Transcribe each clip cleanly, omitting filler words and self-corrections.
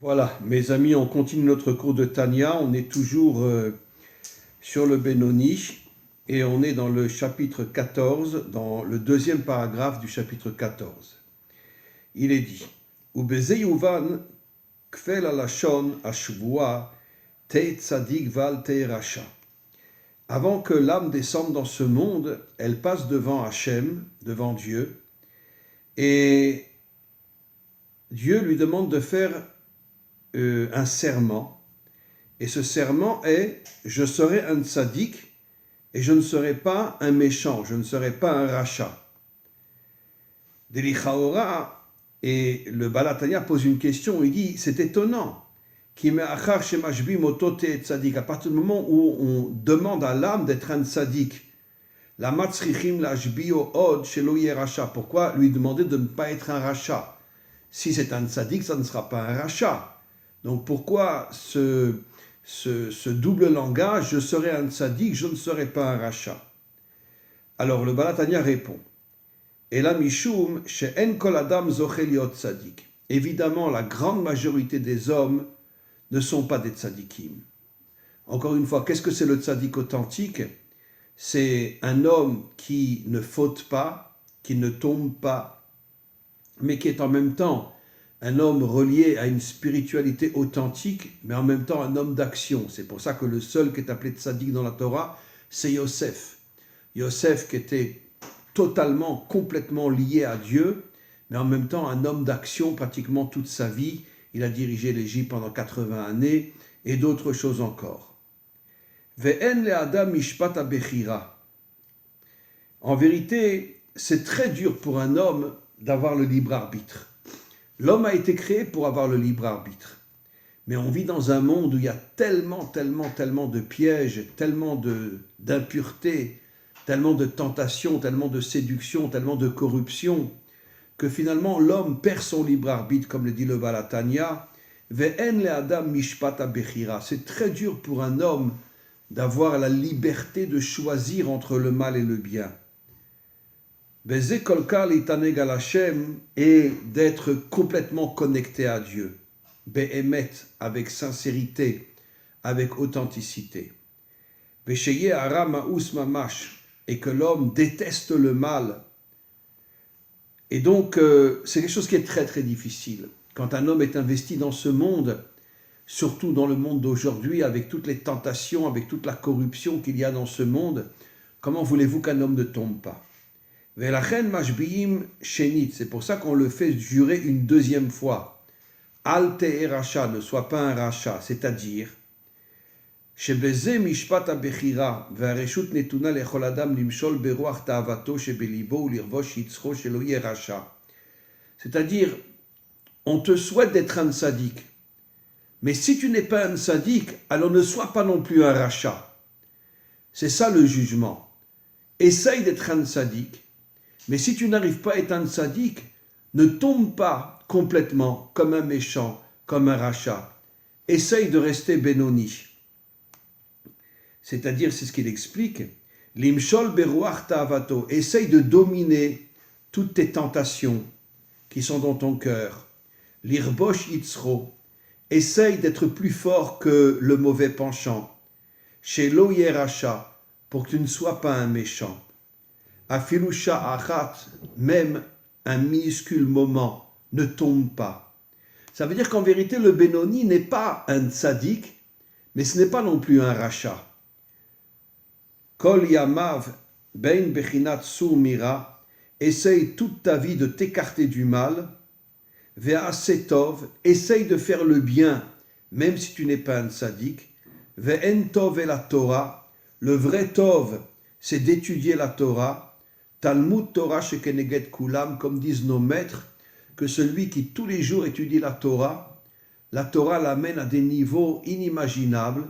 Voilà, mes amis, on continue notre cours de Tanya. On est toujours sur le Benoni et on est dans le chapitre 14, dans le deuxième paragraphe du chapitre 14. Il est dit Ubeze yuvan kfel alashon ashvua te tzadik val te racha. Avant que l'âme descende dans ce monde, elle passe devant Hachem, devant Dieu, et Dieu lui demande de faire un serment, et ce serment est « Je serai un tzaddik et je ne serai pas un méchant, je ne serai pas un rachat ». Delichaora, et le Baal HaTanya pose une question, il dit « C'est étonnant, à partir du moment où on demande à l'âme d'être un tzaddik, la matzrichim lashbio od shelo yeh racha. Pourquoi lui demander de ne pas être un rachat? Si c'est un tzaddik, ça ne sera pas un rachat. Donc pourquoi ce double langage, je serai un tzaddik, je ne serai pas un rachat? Alors le Baal HaTanya répond, Ela mishum she'en kol adam zoche liot tzaddik. Évidemment, la grande majorité des hommes ne sont pas des tzaddikim. Encore une fois, qu'est-ce que c'est le tzaddik authentique? C'est un homme qui ne faute pas, qui ne tombe pas, mais qui est en même temps un homme relié à une spiritualité authentique, mais en même temps un homme d'action. C'est pour ça que le seul qui est appelé tzaddik dans la Torah, c'est Yosef. Yosef qui était totalement, complètement lié à Dieu, mais en même temps un homme d'action pratiquement toute sa vie. Il a dirigé l'Égypte pendant 80 années et d'autres choses encore. Ve'en le'adam mishpat ha'bechira. En vérité, c'est très dur pour un homme d'avoir le libre arbitre. L'homme a été créé pour avoir le libre arbitre. Mais on vit dans un monde où il y a tellement de pièges, tellement d'impuretés, tellement de tentations, tellement de séduction, tellement de corruption, que finalement l'homme perd son libre arbitre, comme le dit le Baal HaTanya. Ve'en le'adam mishpat ha'bechira. C'est très dur pour un homme d'avoir la liberté de choisir entre le mal et le bien. Et d'être complètement connecté à Dieu. Be'emet, avec sincérité, avec authenticité. Et que l'homme déteste le mal. Et donc, c'est quelque chose qui est très difficile. Quand un homme est investi dans ce monde, surtout dans le monde d'aujourd'hui, avec toutes les tentations, avec toute la corruption qu'il y a dans ce monde, comment voulez-vous qu'un homme ne tombe pas? C'est pour ça qu'on le fait jurer une deuxième fois. Al te'e racha, ne sois pas un rachat, c'est-à-dire שבזה משפט הבחירה והרשות נתונה לכל אדם למשול ברוח תאוותו שבליבו ולרבוש יצחו שלא יהיה רשע. C'est-à-dire, on te souhaite d'être un tzaddik. Mais si tu n'es pas un tzaddik, alors ne sois pas non plus un rachat. C'est ça le jugement. Essaye d'être un tzaddik. Mais si tu n'arrives pas à être un tzaddik, ne tombe pas complètement comme un méchant, comme un rachat. Essaye de rester Benoni. C'est-à-dire, c'est ce qu'il explique, Limshol beruach ta'avato, essaye de dominer toutes tes tentations qui sont dans ton cœur. L'irbosh yitzro, essaye d'être plus fort que le mauvais penchant. Chez lo yeracha, pour que tu ne sois pas un méchant. Afilusha achat, même un minuscule moment, ne tombe pas. Ça veut dire qu'en vérité, le Benoni n'est pas un tzaddik, mais ce n'est pas non plus un rachat. Kol yamav bein bechinat sur mira, essaye toute ta vie de t'écarter du mal. Ve'aseh tov, essaye de faire le bien, même si tu n'es pas un tzaddik. Ve'en tov et la Torah, le vrai tov, c'est d'étudier la Torah. Talmud Torah shekeneged kulam, comme disent nos maîtres, que celui qui tous les jours étudie la Torah l'amène à des niveaux inimaginables,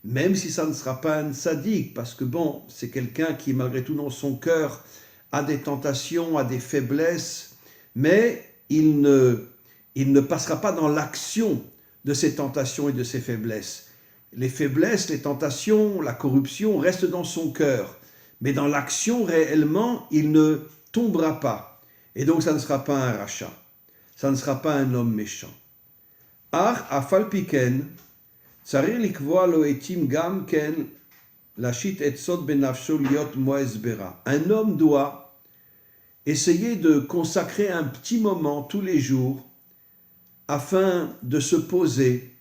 même si ça ne sera pas un tzaddik, parce que bon, c'est quelqu'un qui malgré tout dans son cœur a des tentations, a des faiblesses, mais il ne passera pas dans l'action de ces tentations et de ces faiblesses. Les faiblesses, les tentations, la corruption restent dans son cœur, mais dans l'action réellement, il ne tombera pas. Et donc ça ne sera pas un rachat, ça ne sera pas un homme méchant. Ar afal piken, tsarir likvoa lo etim gam ken lashit etzot benafsho liot moesbera. Un homme doit essayer de consacrer un petit moment tous les jours afin de se poser,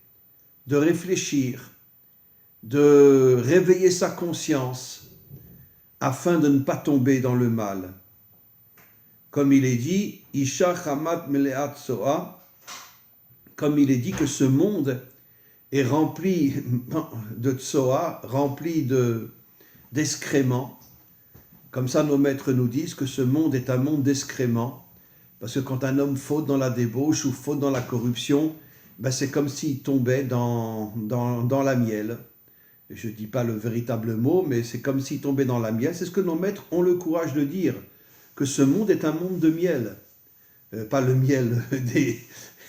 de réfléchir, de réveiller sa conscience afin de ne pas tomber dans le mal. Comme il est dit, Isha Chamat Meleat Soa, comme il est dit que ce monde est rempli de tsoa, rempli d'excréments. Comme ça, nos maîtres nous disent que ce monde est un monde d'excréments, parce que quand un homme faute dans la débauche ou faute dans la corruption, ben c'est comme s'il tombait dans la miel. Je ne dis pas le véritable mot, mais c'est comme s'il tombait dans la miel. C'est ce que nos maîtres ont le courage de dire, que ce monde est un monde de miel. Pas le miel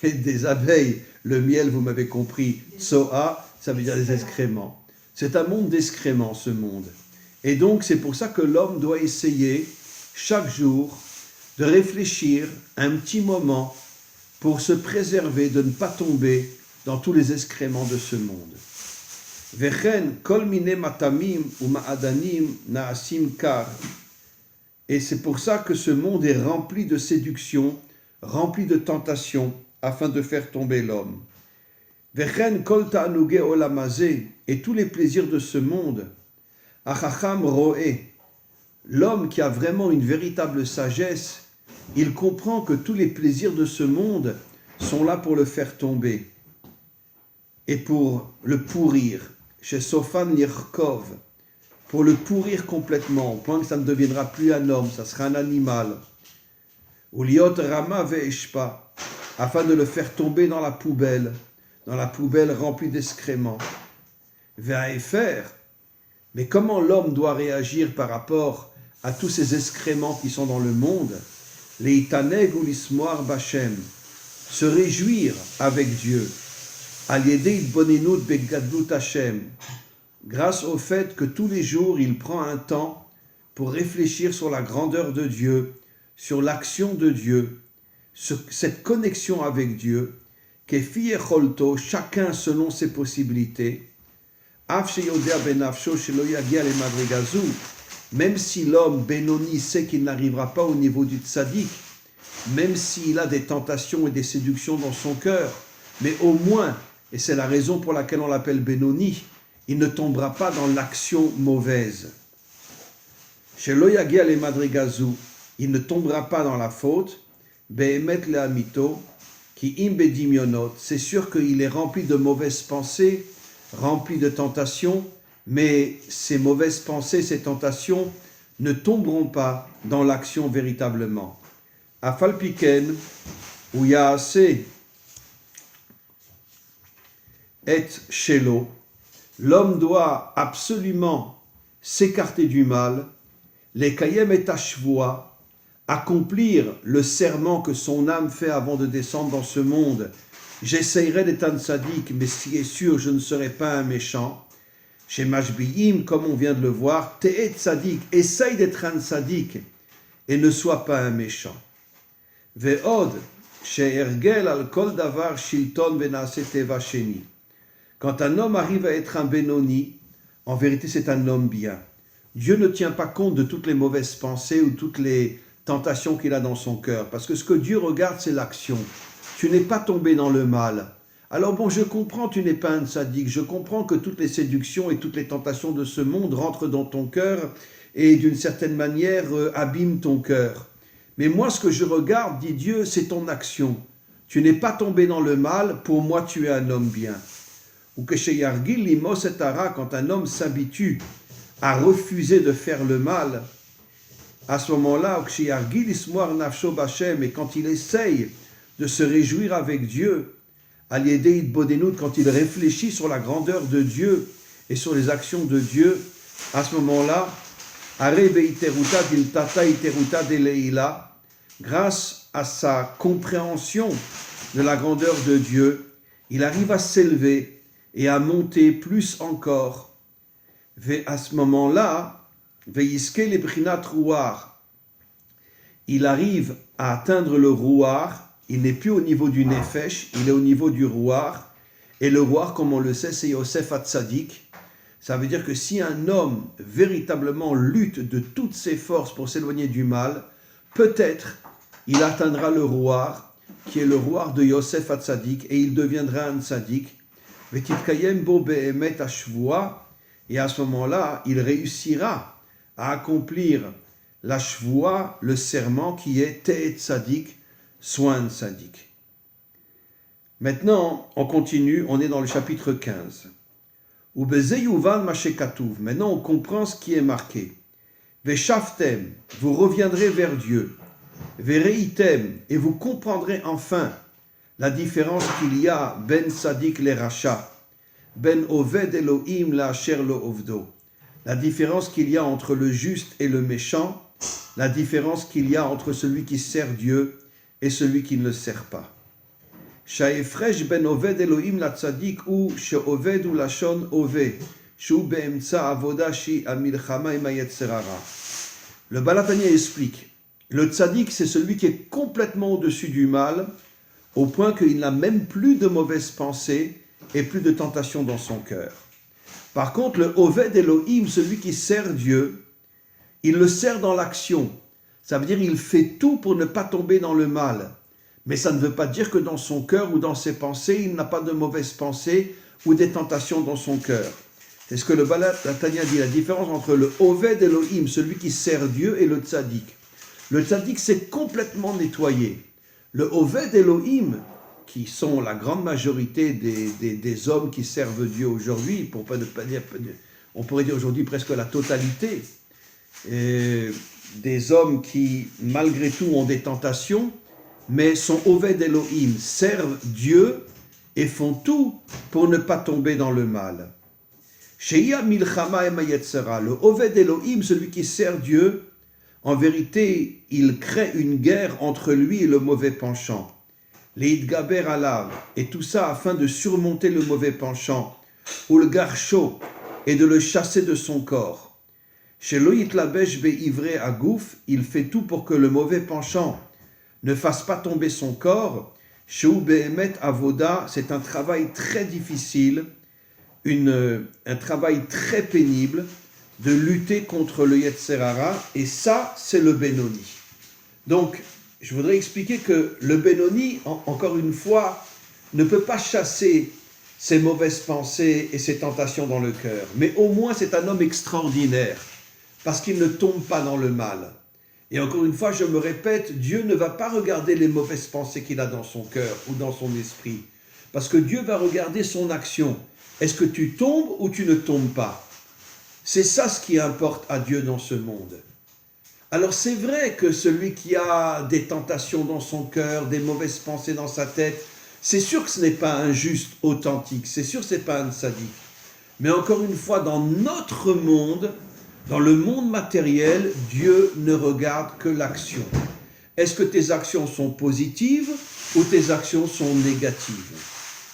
des abeilles, le miel, vous m'avez compris, Tsoa, ça veut dire des excréments. C'est un monde d'excréments, ce monde. Et donc, c'est pour ça que l'homme doit essayer, chaque jour, de réfléchir un petit moment pour se préserver, de ne pas tomber dans tous les excréments de ce monde. Vechen kol mine matamim ou ma'adanim na'asim kar. Et c'est pour ça que ce monde est rempli de séduction, rempli de tentations, afin de faire tomber l'homme. Vechen kol ta'anuge olamazé, et tous les plaisirs de ce monde. Achacham roé, l'homme qui a vraiment une véritable sagesse, il comprend que tous les plaisirs de ce monde sont là pour le faire tomber et pour le pourrir. Chez Sofan Lirkov, pour le pourrir complètement, au point que ça ne deviendra plus un homme, ça sera un animal. Ou liot rama ve'eshpa, afin de le faire tomber dans la poubelle remplie d'excréments. Ve'aefer, mais comment l'homme doit réagir par rapport à tous ces excréments qui sont dans le monde? Leitaneg ou l'ismoar bachem, se réjouir avec Dieu. Aliedei bonenut begadlut Hashem, grâce au fait que tous les jours il prend un temps pour réfléchir sur la grandeur de Dieu, sur l'action de Dieu, cette connexion avec Dieu, kefi echolto, chacun selon ses possibilités, af sheyodea benafsho shelo yagia le madrigazu, même si l'homme Benoni sait qu'il n'arrivera pas au niveau du tzaddik, même s'il a des tentations et des séductions dans son cœur, mais au moins, et c'est la raison pour laquelle on l'appelle Benoni, il ne tombera pas dans l'action mauvaise. Chez Loyagia le Madrigazu, il ne tombera pas dans la faute. Behemet le Amito, qui imbedimionot, c'est sûr qu'il est rempli de mauvaises pensées, rempli de tentations, mais ces mauvaises pensées, ces tentations ne tomberont pas dans l'action véritablement. Afalpiken, ou Yaase, et shelo, l'homme doit absolument s'écarter du mal, les kayem et tashvoa, accomplir le serment que son âme fait avant de descendre dans ce monde. J'essayerai d'être un tzaddik, mais si est sûr, je ne serai pas un méchant. Chez Mashbiim, comme on vient de le voir, te'et tzaddik, essaye d'être un tzaddik et ne sois pas un méchant. Ve'od, chez Ergel al kol davar shilton venase teva sheni. Quand un homme arrive à être un Benoni, en vérité c'est un homme bien. Dieu ne tient pas compte de toutes les mauvaises pensées ou toutes les tentations qu'il a dans son cœur, parce que ce que Dieu regarde, c'est l'action. Tu n'es pas tombé dans le mal. Alors bon, je comprends, tu n'es pas un tzaddik, je comprends que toutes les séductions et toutes les tentations de ce monde rentrent dans ton cœur et d'une certaine manière abîment ton cœur. Mais moi, ce que je regarde, dit Dieu, c'est ton action. Tu n'es pas tombé dans le mal, pour moi tu es un homme bien. Ou que chez Yargil, Limos et Tara, quand un homme s'habitue à refuser de faire le mal, à ce moment-là, chez Yargil, Ismoar Nafsho Bachem, et quand il essaye de se réjouir avec Dieu, Aliedei Bodenut, quand il réfléchit sur la grandeur de Dieu et sur les actions de Dieu, à ce moment-là, Are Beiteruta Diltata Iteruta Deleila, grâce à sa compréhension de la grandeur de Dieu, il arrive à s'élever et à monter plus encore. À ce moment-là, Veiske le Brinat Rouar, il arrive à atteindre le Rouar, il n'est plus au niveau du nefesh, il est au niveau du rouar. Et le rouar, comme on le sait, c'est Yosef Hatzadik. Ça veut dire que si un homme véritablement lutte de toutes ses forces pour s'éloigner du mal, peut-être il atteindra le rouar, qui est le rouar de Yosef Hatzadik, et il deviendra un tzadik. Vetitkayem bo behemet hashvua, et à ce moment-là, il réussira à accomplir la shvua, le serment qui est Te'et Tzadik, sois un tzadik. Maintenant, on continue, on est dans le chapitre 15. Maintenant, on comprend ce qui est marqué. Veshaftem, vous reviendrez vers Dieu. Vereitem, et vous comprendrez enfin la différence qu'il y a ben Sadik le Racha, ben Oved Elohim la Asher lo Ovdo. La différence qu'il y a entre le juste et le méchant, la différence qu'il y a entre celui qui sert Dieu et celui qui ne le sert pas. Sha'efresh ben Oved Elohim la Tzadik ou she'oved ou lashon ove, shu be'emtsa avoda shi amilchama ima yetzerara. Le Baal HaTanya explique, le Tzadik c'est celui qui est complètement au-dessus du mal, au point qu'il n'a même plus de mauvaises pensées et plus de tentation dans son cœur. Par contre, le Oved Elohim, celui qui sert Dieu, il le sert dans l'action. Ça veut dire qu'il fait tout pour ne pas tomber dans le mal. Mais ça ne veut pas dire que dans son cœur ou dans ses pensées, il n'a pas de mauvaises pensées ou des tentations dans son cœur. C'est ce que le Baal HaTanya dit, la différence entre le Oved Elohim, celui qui sert Dieu, et le Tzadik. Le Tzadik, c'est complètement nettoyé. Le Oved Elohim, qui sont la grande majorité des hommes qui servent Dieu aujourd'hui, pour pas dire, on pourrait dire aujourd'hui presque la totalité, des hommes qui, malgré tout, ont des tentations, mais sont Oved Elohim, servent Dieu et font tout pour ne pas tomber dans le mal. Sheia milchama ema yetzera, le Oved Elohim, celui qui sert Dieu, en vérité, il crée une guerre entre lui et le mauvais penchant. Leidgaber alav, et tout ça afin de surmonter le mauvais penchant, ou le garcho, et de le chasser de son corps. Chez Loïtlabesh be'ivré agouf, il fait tout pour que le mauvais penchant ne fasse pas tomber son corps. Chez Behemet avoda, c'est un travail très difficile, un travail très pénible, de lutter contre le Yetzerara, et ça, c'est le Benoni. Donc, je voudrais expliquer que le Benoni, encore une fois, ne peut pas chasser ses mauvaises pensées et ses tentations dans le cœur. Mais au moins, c'est un homme extraordinaire, parce qu'il ne tombe pas dans le mal. Et encore une fois, je me répète, Dieu ne va pas regarder les mauvaises pensées qu'il a dans son cœur ou dans son esprit, parce que Dieu va regarder son action. Est-ce que tu tombes ou tu ne tombes pas? C'est ça ce qui importe à Dieu dans ce monde. Alors c'est vrai que celui qui a des tentations dans son cœur, des mauvaises pensées dans sa tête, c'est sûr que ce n'est pas un juste authentique, c'est sûr que ce n'est pas un sadique. Mais encore une fois, dans notre monde, dans le monde matériel, Dieu ne regarde que l'action. Est-ce que tes actions sont positives ou tes actions sont négatives?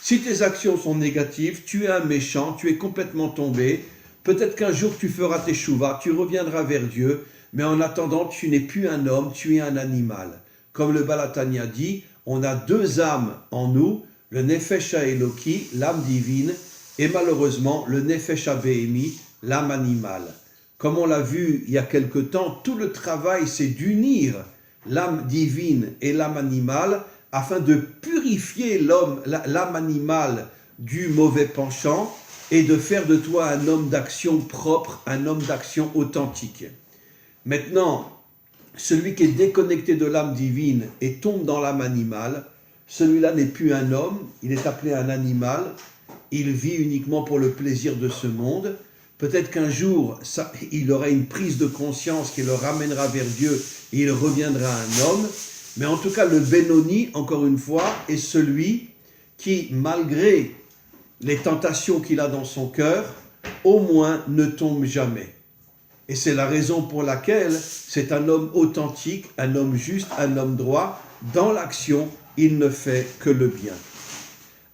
Si tes actions sont négatives, tu es un méchant, tu es complètement tombé. Peut-être qu'un jour tu feras tes chouvas, tu reviendras vers Dieu, mais en attendant, tu n'es plus un homme, tu es un animal. Comme le Baal HaTanya dit, on a deux âmes en nous, le Nefesh HaEloki, l'âme divine, et malheureusement le Nefesh HaBehemi, l'âme animale. Comme on l'a vu il y a quelque temps, tout le travail c'est d'unir l'âme divine et l'âme animale afin de purifier l'âme animale du mauvais penchant et de faire de toi un homme d'action propre, un homme d'action authentique. Maintenant, celui qui est déconnecté de l'âme divine et tombe dans l'âme animale, celui-là n'est plus un homme, il est appelé un animal, il vit uniquement pour le plaisir de ce monde. Peut-être qu'un jour, il aura une prise de conscience qui le ramènera vers Dieu et il reviendra un homme. Mais en tout cas, le Benoni, encore une fois, est celui qui, malgré les tentations qu'il a dans son cœur, au moins ne tombe jamais. Et c'est la raison pour laquelle c'est un homme authentique, un homme juste, un homme droit. Dans l'action, il ne fait que le bien.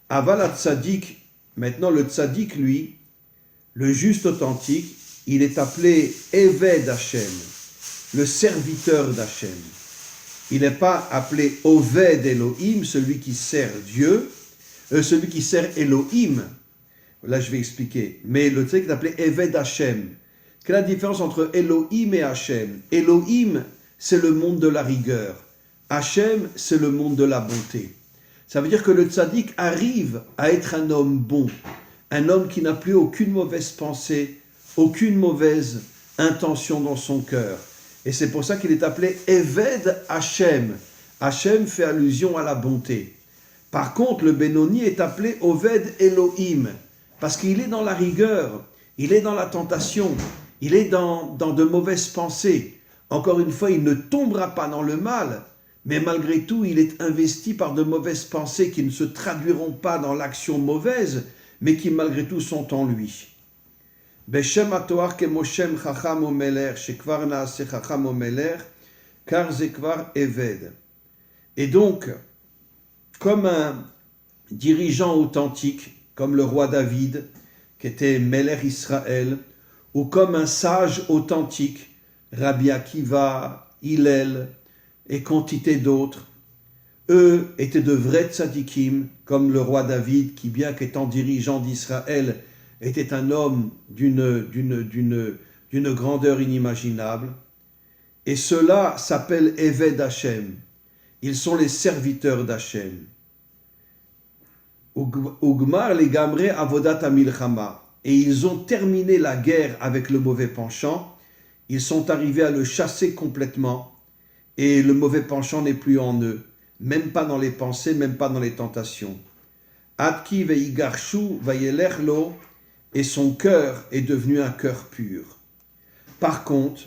Aval Tzadik, maintenant le Tzadik, lui, le juste authentique, il est appelé Eved Hashem, le serviteur d'Hashem. il n'est pas appelé Oved Elohim, celui qui sert Dieu, celui qui sert Elohim. Là, je vais expliquer. Mais le tzaddik est appelé Eved Hashem. Quelle est la différence entre Elohim et Hashem? Elohim, c'est le monde de la rigueur. Hashem, c'est le monde de la bonté. Ça veut dire que le tzaddik arrive à être un homme bon, un homme qui n'a plus aucune mauvaise pensée, aucune mauvaise intention dans son cœur. Et c'est pour ça qu'il est appelé Eved Hashem. Hashem fait allusion à la bonté. Par contre, le Benoni est appelé Oved Elohim, parce qu'il est dans la rigueur, il est dans la tentation, il est dans de mauvaises pensées. Encore une fois, il ne tombera pas dans le mal, mais malgré tout, il est investi par de mauvaises pensées qui ne se traduiront pas dans l'action mauvaise, mais qui malgré tout sont en lui. Beshem atoar kemoshem chacham omeler, shekvar naase chacham omeler, kar zekvar eved. Et donc, comme un dirigeant authentique, comme le roi David, qui était Meler Israël, ou comme un sage authentique, Rabbi Akiva, Hillel et quantité d'autres, eux étaient de vrais tzadikim, comme le roi David, qui bien qu'étant dirigeant d'Israël, était un homme d'une grandeur inimaginable. Et ceux-là s'appellent Eved Hashem. Ils sont les serviteurs d'Hachem. Ugmar les gamre avodat amilchama. Et ils ont terminé la guerre avec le mauvais penchant. Ils sont arrivés à le chasser complètement. Et le mauvais penchant n'est plus en eux. Même pas dans les pensées, même pas dans les tentations. Adki veigarshu vayelerlo. Et son cœur est devenu un cœur pur. Par contre,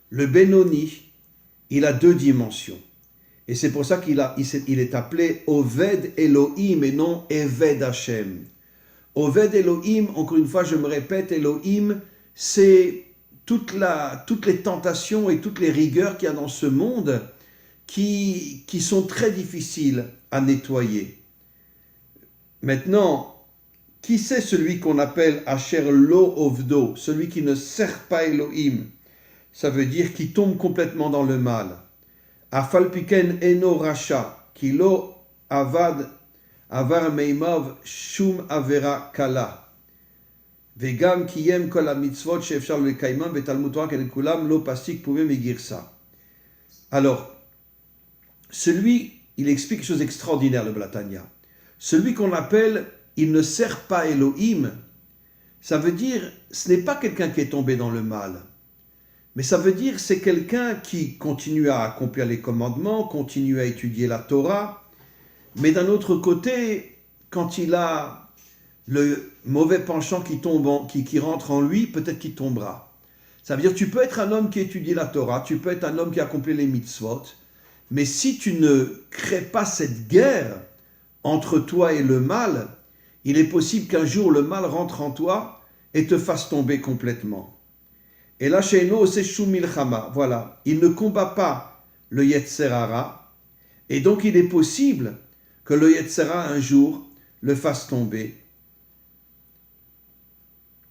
le Benoni, il a deux dimensions. Et c'est pour ça qu'il est appelé Oved Elohim et non Eved Hashem. Oved Elohim, encore une fois, je me répète, Elohim, c'est toutes les tentations et toutes les rigueurs qu'il y a dans ce monde qui sont très difficiles à nettoyer. Maintenant, qui c'est celui qu'on appelle Asher Lo Ovdo, celui qui ne sert pas Elohim? Ça veut dire qui tombe complètement dans le mal. Afalpiken eno rasha, ki lo avad avar meimav shum avera kala. Vegam kiyem kol mitzvot sheefshar lekaimam vetalmud Torah ken kulam lo pasik pouvem vegirsa. Alors, il explique quelque chose d'extraordinaire, le Blatania. Celui qu'on appelle il ne sert pas Elohim, ça veut dire, ce n'est pas quelqu'un qui est tombé dans le mal, mais ça veut dire c'est quelqu'un qui continue à accomplir les commandements, continue à étudier la Torah, mais d'un autre côté, quand il a le mauvais penchant qui rentre en lui, peut-être qu'il tombera. Ça veut dire tu peux être un homme qui étudie la Torah, tu peux être un homme qui accomplit les mitzvot, mais si tu ne crées pas cette guerre entre toi et le mal, il est possible qu'un jour le mal rentre en toi et te fasse tomber complètement. Et là, chez nous, c'est Shumilchama. Voilà, il ne combat pas le Yetzer Hara, et donc il est possible que le Yetzer Hara un jour le fasse tomber.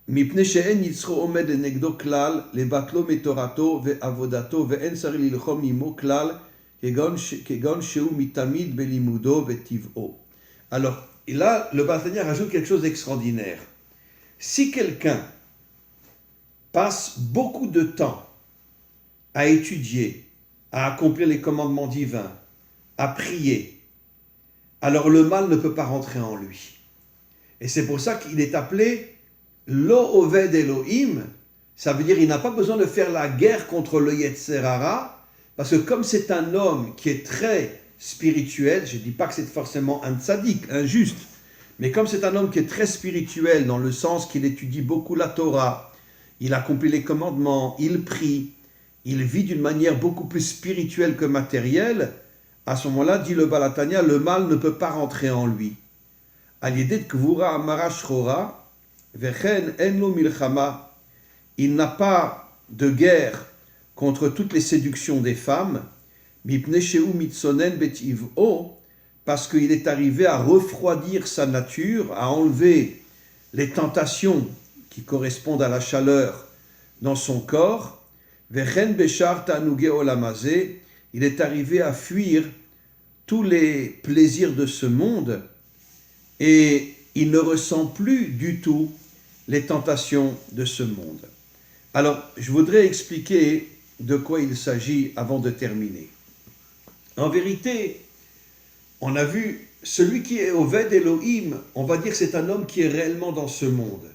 Mipnei she'en yitzro omed lenegdo klal lebatlo metorato ve'avodato ve'en sari lilchom imo klal kegon shehu mitamid belimudo ve'tiv'o. Alors, et là, le Blatania rajoute quelque chose d'extraordinaire. Si quelqu'un passe beaucoup de temps à étudier, à accomplir les commandements divins, à prier, alors le mal ne peut pas rentrer en lui. Et c'est pour ça qu'il est appelé Lo Oved Elohim. Ça veut dire qu'il n'a pas besoin de faire la guerre contre le Yetzer Hara, parce que comme c'est un homme qui est très spirituel, je ne dis pas que c'est forcément un tzaddik, un juste, mais comme c'est un homme qui est très spirituel, dans le sens qu'il étudie beaucoup la Torah, il accomplit les commandements, il prie, il vit d'une manière beaucoup plus spirituelle que matérielle, à ce moment-là, dit le Balatania, le mal ne peut pas rentrer en lui. Al-Yedet Kvura Amara Shrora, Vechen Enlo Milchama, il n'a pas de guerre contre toutes les séductions des femmes, parce qu'il est arrivé à refroidir sa nature, à enlever les tentations qui correspondent à la chaleur dans son corps, il est arrivé à fuir tous les plaisirs de ce monde et il ne ressent plus du tout les tentations de ce monde. Alors, je voudrais expliquer de quoi il s'agit avant de terminer. En vérité, on a vu, celui qui est Oved Elohim, on va dire que c'est un homme qui est réellement dans ce monde.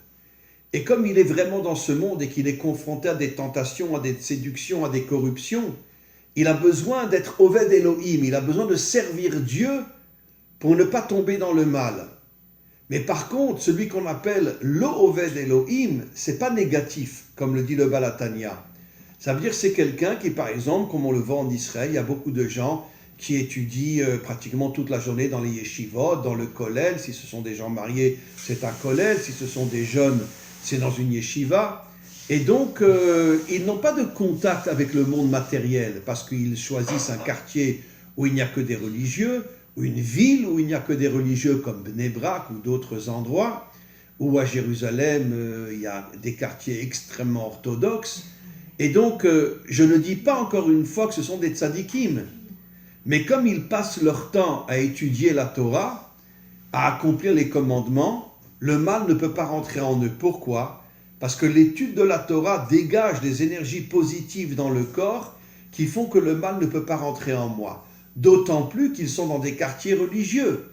Et comme il est vraiment dans ce monde et qu'il est confronté à des tentations, à des séductions, à des corruptions, il a besoin d'être Oved Elohim, il a besoin de servir Dieu pour ne pas tomber dans le mal. Mais par contre, celui qu'on appelle le Oved Elohim, c'est pas négatif, comme le dit le Baal HaTanya. Ça veut dire que c'est quelqu'un qui, par exemple, comme on le voit en Israël, il y a beaucoup de gens qui étudient pratiquement toute la journée dans les yeshivot, dans le kollel. Si ce sont des gens mariés, c'est un kollel. Si ce sont des jeunes, c'est dans une yeshiva. Et donc, ils n'ont pas de contact avec le monde matériel parce qu'ils choisissent un quartier où il n'y a que des religieux, ou une ville où il n'y a que des religieux comme Bnei Brak ou d'autres endroits, ou à Jérusalem, il y a des quartiers extrêmement orthodoxes. Et donc, je ne dis pas encore une fois que ce sont des tzadikim, mais comme ils passent leur temps à étudier la Torah, à accomplir les commandements, le mal ne peut pas rentrer en eux. Pourquoi ? Parce que l'étude de la Torah dégage des énergies positives dans le corps qui font que le mal ne peut pas rentrer en moi. D'autant plus qu'ils sont dans des quartiers religieux.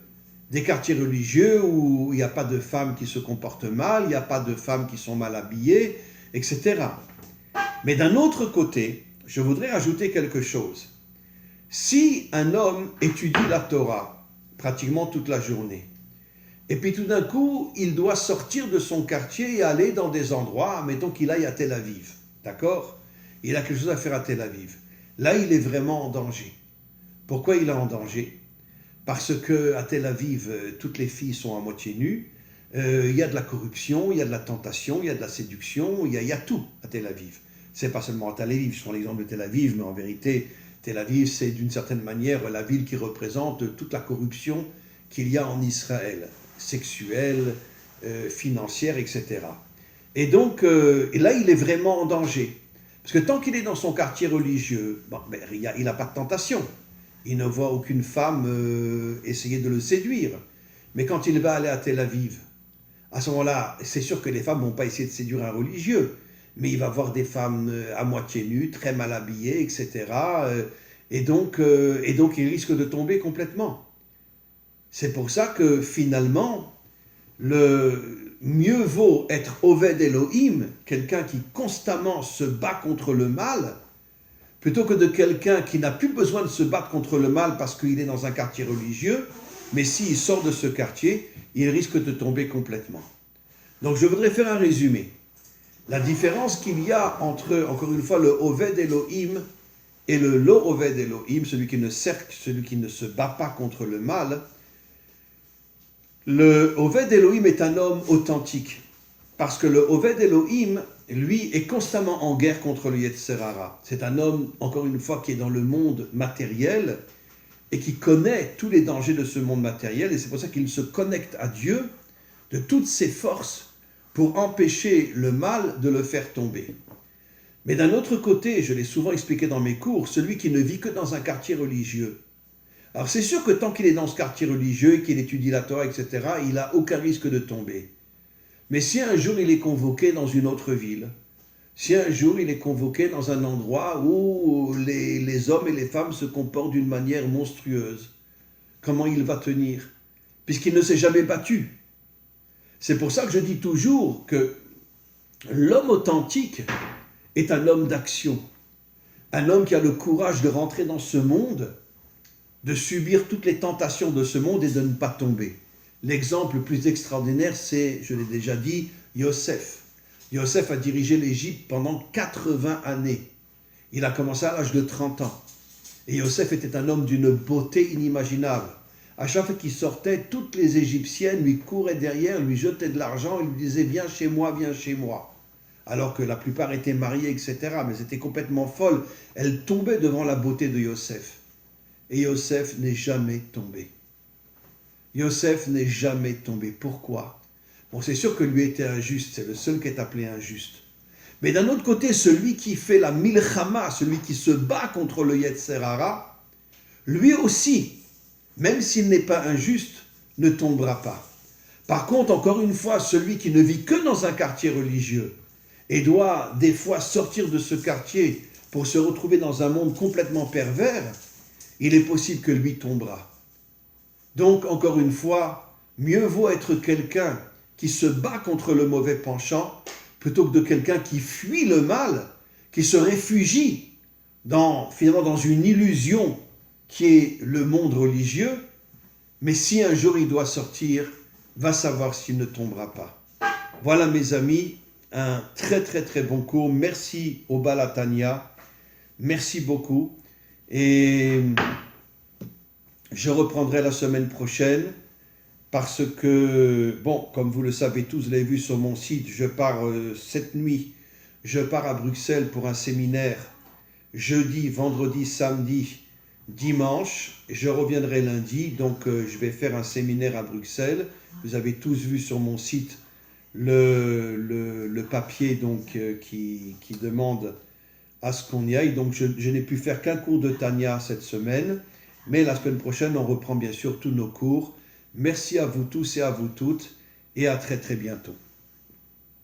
Des quartiers religieux où il n'y a pas de femmes qui se comportent mal, il n'y a pas de femmes qui sont mal habillées, etc. Mais d'un autre côté, je voudrais ajouter quelque chose. Si un homme étudie la Torah pratiquement toute la journée, et puis tout d'un coup, il doit sortir de son quartier et aller dans des endroits, mettons qu'il aille à Tel Aviv, d'accord ? Il a quelque chose à faire à Tel Aviv. Là, il est vraiment en danger. Pourquoi il est en danger ? Parce qu'à Tel Aviv, toutes les filles sont à moitié nues, il y a de la corruption, il y a de la tentation, il y a de la séduction, il y a tout à Tel Aviv. C'est pas seulement à Tel Aviv, je prends l'exemple de Tel Aviv, mais en vérité, Tel Aviv, c'est d'une certaine manière la ville qui représente toute la corruption qu'il y a en Israël, sexuelle, financière, etc. Et donc, et là, il est vraiment en danger. Parce que tant qu'il est dans son quartier religieux, bon, ben, il n'a pas de tentation. Il ne voit aucune femme essayer de le séduire. Mais quand il va aller à Tel Aviv, à ce moment-là, c'est sûr que les femmes ne vont pas essayer de séduire un religieux, mais il va voir des femmes à moitié nues, très mal habillées, etc. Et donc, il risque de tomber complètement. C'est pour ça que finalement, le mieux vaut être Oved Elohim, quelqu'un qui constamment se bat contre le mal, plutôt que de quelqu'un qui n'a plus besoin de se battre contre le mal parce qu'il est dans un quartier religieux, mais s'il sort de ce quartier, il risque de tomber complètement. Donc je voudrais faire un résumé. La différence qu'il y a entre, encore une fois, le Oved Elohim et le Lo Oved Elohim, celui qui ne se bat pas contre le mal. Le Oved Elohim est un homme authentique, parce que le Oved Elohim, lui, est constamment en guerre contre le Yetzer Hara. C'est un homme, encore une fois, qui est dans le monde matériel et qui connaît tous les dangers de ce monde matériel, et c'est pour ça qu'il se connecte à Dieu de toutes ses forces pour empêcher le mal de le faire tomber. Mais d'un autre côté, je l'ai souvent expliqué dans mes cours, celui qui ne vit que dans un quartier religieux. Alors c'est sûr que tant qu'il est dans ce quartier religieux et qu'il étudie la Torah, etc., il n'a aucun risque de tomber. Mais si un jour il est convoqué dans une autre ville, si un jour il est convoqué dans un endroit où les hommes et les femmes se comportent d'une manière monstrueuse, comment il va tenir ? Puisqu'il ne s'est jamais battu. C'est pour ça que je dis toujours que l'homme authentique est un homme d'action. Un homme qui a le courage de rentrer dans ce monde, de subir toutes les tentations de ce monde et de ne pas tomber. L'exemple le plus extraordinaire, c'est, je l'ai déjà dit, Yosef. Yosef a dirigé l'Égypte pendant 80 années. Il a commencé à l'âge de 30 ans. Et Yosef était un homme d'une beauté inimaginable. À chaque fois qu'il sortait, toutes les Égyptiennes lui couraient derrière, lui jetaient de l'argent et lui disaient « Viens chez moi, viens chez moi ». Alors que la plupart étaient mariés, etc. Mais c'était complètement folle. Elles tombaient devant la beauté de Yosef. Et Yosef n'est jamais tombé. Yosef n'est jamais tombé. Pourquoi ? Bon, c'est sûr que lui était injuste, c'est le seul qui est appelé injuste. Mais d'un autre côté, celui qui fait la milchama, celui qui se bat contre le Yetzer Hara, lui aussi, même s'il n'est pas injuste, ne tombera pas. Par contre, encore une fois, celui qui ne vit que dans un quartier religieux et doit des fois sortir de ce quartier pour se retrouver dans un monde complètement pervers, il est possible que lui tombera. Donc, encore une fois, mieux vaut être quelqu'un qui se bat contre le mauvais penchant plutôt que de quelqu'un qui fuit le mal, qui se réfugie finalement dans une illusion qui est le monde religieux, mais si un jour il doit sortir, va savoir s'il ne tombera pas. Voilà mes amis, un très très très bon cours. Merci au Balatania, merci beaucoup. Et je reprendrai la semaine prochaine parce que, bon, comme vous le savez tous, vous l'avez vu sur mon site, je pars cette nuit, je pars à Bruxelles pour un séminaire jeudi, vendredi, samedi, dimanche. Je reviendrai lundi, donc je vais faire un séminaire à Bruxelles. Vous avez tous vu sur mon site le papier donc, qui demande à ce qu'on y aille. Donc je n'ai pu faire qu'un cours de Tania cette semaine, mais la semaine prochaine, on reprend bien sûr tous nos cours. Merci à vous tous et à vous toutes, et à très très bientôt.